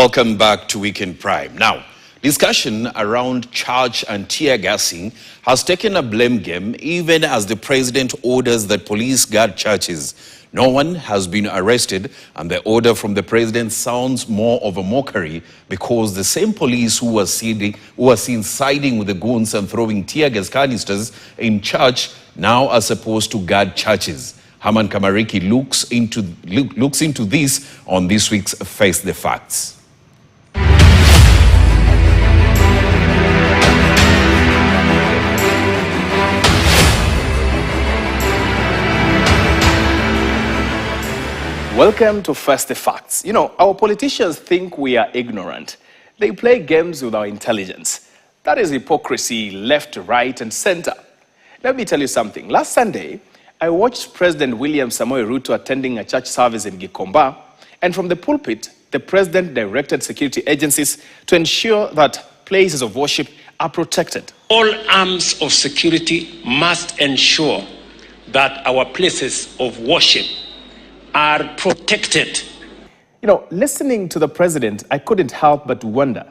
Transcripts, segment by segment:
Welcome back to Weekend Prime. Now, discussion around church and tear gassing has taken a blame game even as the president orders that police guard churches. No one has been arrested, and the order from the president sounds more of a mockery because the same police who were seen siding with the goons and throwing tear gas canisters in church now are supposed to guard churches. Haman Kamariki looks into this on this week's Face the Facts. Welcome to Face the Facts. You know, our politicians think we are ignorant. They play games with our intelligence. That is hypocrisy left, right, and center. Let me tell you something. Last Sunday, I watched President William Samoei Ruto attending a church service in Gikomba, and from the pulpit, the president directed security agencies to ensure that places of worship are protected. All arms of security must ensure that our places of worship are protected. You know, listening to the president, I couldn't help but wonder,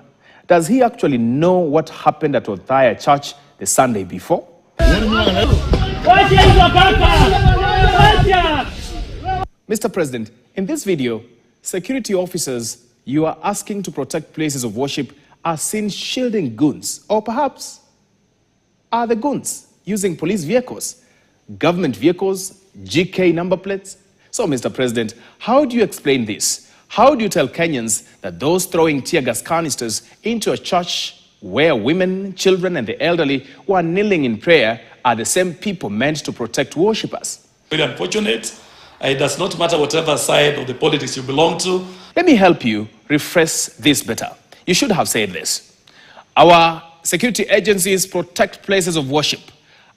does he actually know what happened at Othaya Church the Sunday before? Mr. President, in this video, security officers you are asking to protect places of worship are seen shielding goons, or perhaps are the goons using police vehicles, government vehicles, GK number plates? So, Mr. President, how do you explain this? How do you tell Kenyans that those throwing tear gas canisters into a church where women, children, and the elderly who are kneeling in prayer are the same people meant to protect worshippers? Very unfortunate. It does not matter whatever side of the politics you belong to. Let me help you rephrase this better. You should have said this. Our security agencies protect places of worship.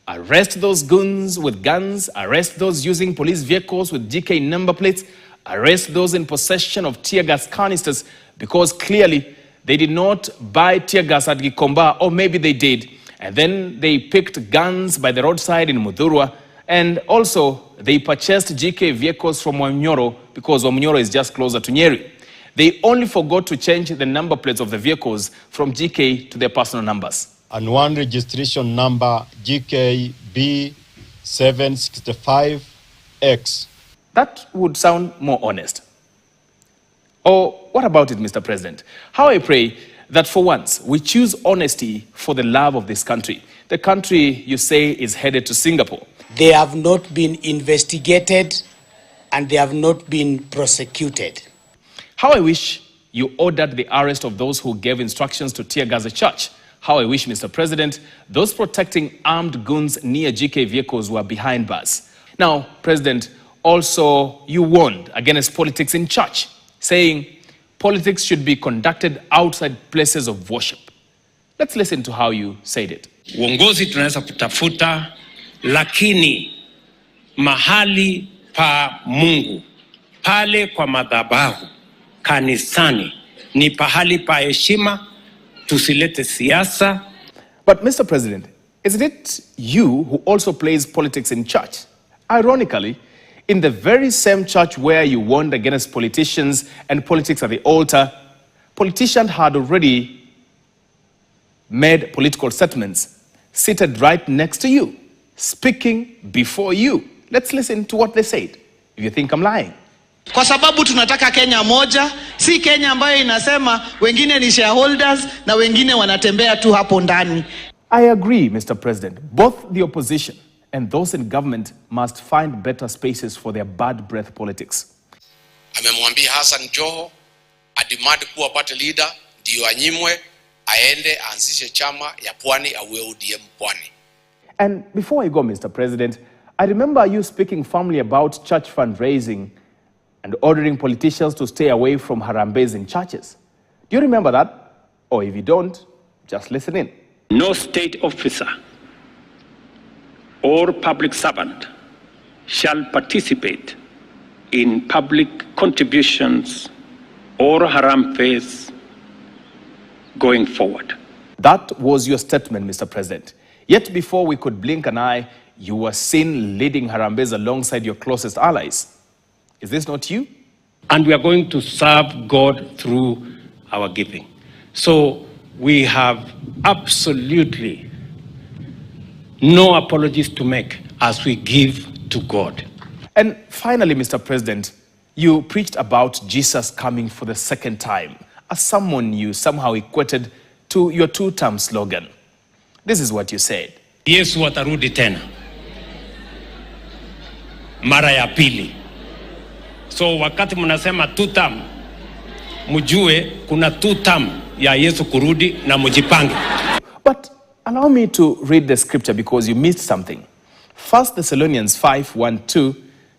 Arrest those goons with guns, arrest those using police vehicles with GK number plates, arrest those in possession of tear gas canisters, because clearly they did not buy tear gas at Gikomba, or maybe they did, and then they picked guns by the roadside in Muthurwa, and also they purchased GK vehicles from Wamnyoro because Wamnyoro is just closer to Nyeri. They only forgot to change the number plates of the vehicles from GK to their personal numbers. And one registration number GKB765X. That would sound more honest. Or what about it, Mr. President? How I pray that for once we choose honesty for the love of this country. The country you say is headed to Singapore. They have not been investigated and they have not been prosecuted. How I wish you ordered the arrest of those who gave instructions to tear gas the church. How I wish, Mr. President, those protecting armed goons near GK vehicles were behind bars. Now, President, also you warned against politics in church, saying politics should be conducted outside places of worship. Let's listen to how you said it. Uongozi tunaweza kutafuta, lakini mahali pa Mungu, pale kwa madhabahu, kanisani, ni pahali pa heshima. Tusilete siasa. But Mr. President, isn't it you who also plays politics in church? Ironically, in the very same church where you warned against politicians and politics at the altar, politicians had already made political statements seated right next to you, speaking before you. Let's listen to what they said, if you think I'm lying. Kwa sababu tunataka Kenya moja, si Kenya ambayo inasema wengine ni shareholders na wengine wanatembea tu hapo ndani. I agree, Mr. President. Both the opposition and those in government must find better spaces for their bad breath politics. Amemwambia Hassan Joho adimadi kuwa party leader ndio anyimwe aende aanzishe chama ya Pwani awe ODM Pwani. And before I go, Mr. President, I remember you speaking firmly about church fundraising and ordering politicians to stay away from Harambees in churches. Do you remember that? Or if you don't, just listen in. No state officer or public servant shall participate in public contributions or Harambees going forward. That was your statement, Mr. President. Yet before we could blink an eye, you were seen leading Harambees alongside your closest allies. Is this not you? And we are going to serve God through our giving. So we have absolutely no apologies to make as we give to God. And finally, Mr. President, you preached about Jesus coming for the second time as someone you somehow equated to your two-term slogan. This is what you said. Yesu atarudi tena mara ya pili. So wakati mnasema two-term, mjue kuna two-term ya Yesu kurudi na mjipange. But allow me to read the scripture because you missed something. 1 Thessalonians 5:1-2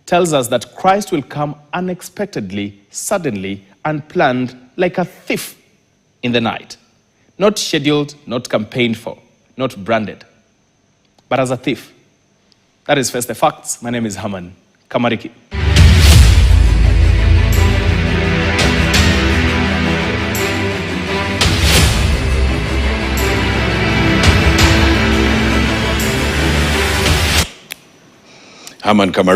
tells us that Christ will come unexpectedly, suddenly, unplanned, like a thief in the night. Not scheduled, not campaigned for, not branded, but as a thief. That is first the facts. My name is Haman Kamariki. Haman Kamari.